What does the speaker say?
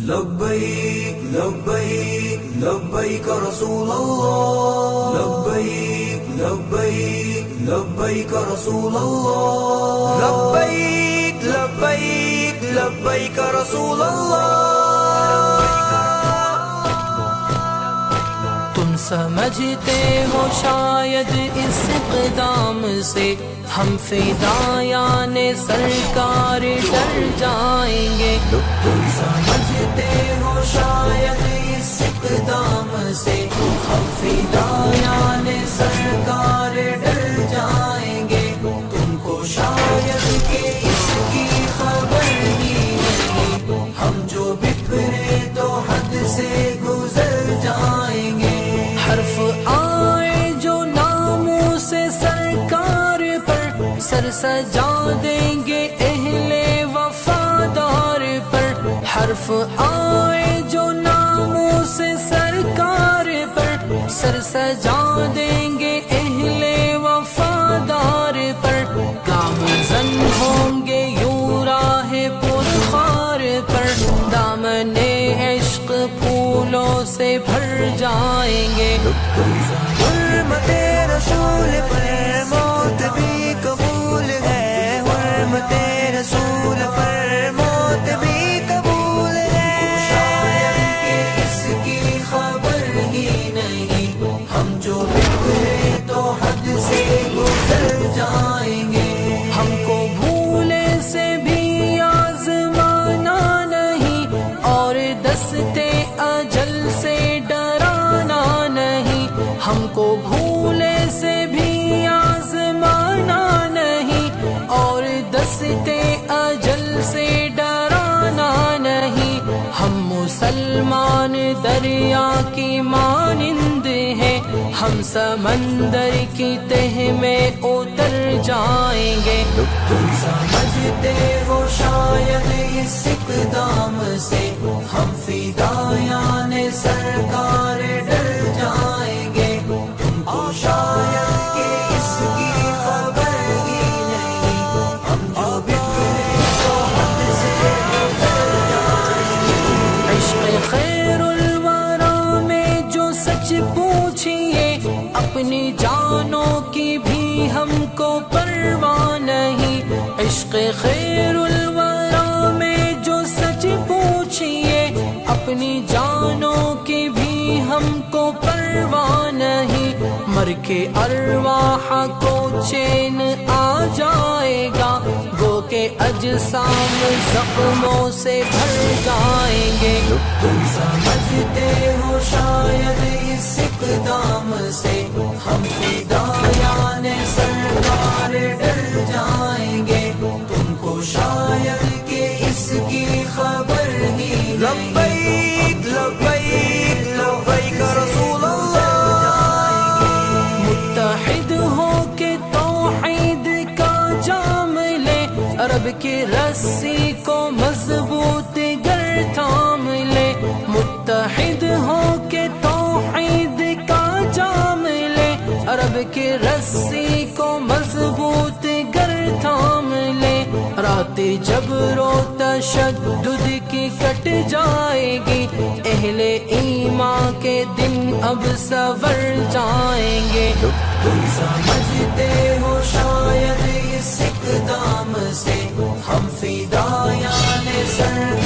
لبیک لبیک لبیک رسول اللہ، لبیک لبیک لبیک رسول اللہ، لبیک لبیک لبیک رسول اللہ۔ تم سمجھتے ہو شاید اس اقدام سے ہم فدایان سرکار ڈر جائیں گے، تم سمجھتے ہو شاید اس اقدام سے ہم فدایان سرکار ڈر جائیں گے، تم کو شاید کہ اس کی خبر ہی نہیں، ہم جو بکھرے تو حد سے گزر جائیں گے۔ حرف آئے جو ناموں سے سرکار پر سر سجا دیں گے اہل وفادار پر، حرف آئے جو ناموں سے سرکار پر سر سجا دیں گے اہل وفادار پر، گامزن ہوں گے یوں راہ پرخار پر، دامن عشق پھولوں سے بھر جائیں گے۔ حرمت رسول پر موت بھی قبول ہے، حرمت رسول پر موت بھی قبول ہے، شاید کہ اس کی خبر ہی نہیں، ہم جو بکھرے تو حد سے گزر جائیں گے۔ ہم کو بھولے سے بھی آزمانا نہیں اور دستے اجل سے ڈرانا نہیں، ہم کو بھولے سے بھی آزمانا نہیں اور دستے اجل سے ڈرانا نہیں، ہم مسلمان دریا کی مانند ہیں، ہم سمندر کی تہ میں اتر جائیں گے۔ تم سمجھتے ہو شاید اس اقدام سے ہم فدایان سرکار ڈر جائیں گے، تم کو شاید کہ اس کی خبر ہی نہیں، ہم جو بکھرے تو حد سے گزر جائیں گے۔ عشق خیر الورا میں جو سچ پوچھئے، اپنی جانوں کی بھی ہم کو پرواہ نہیں، عشق خیر الورا میں جو سچ پوچھئے، اپنی جانوں کی بھی ہم کو پرواہ نہیں، مر کے ارواح کو چین آ جائے گا، گو کے اجسام زخموں سے بھر جائیں گے۔ تم سمجھتے ہو شاید اس اقدام سے ہم فدایان سرکار ڈر جائیں گے، تم کو شاید کہ اس کی خبر ہی نہیں۔ لبیک لبیک لبیک رسول اللہ، متحد ہو کے توحید کا جام لے، رب کی رسی کو مضبوط گر تھام لے، متحد ہو کے توحید کا جام لے، رب کی رسی کو مضبوط گر تھام لے، رات جبر و تشدد کی کٹ جائے گی، اہل ایمان کے دن اب سنور جائیں گے۔ تم سمجھتے ہو شاید اس اقدام سے ہم فدایان سرکار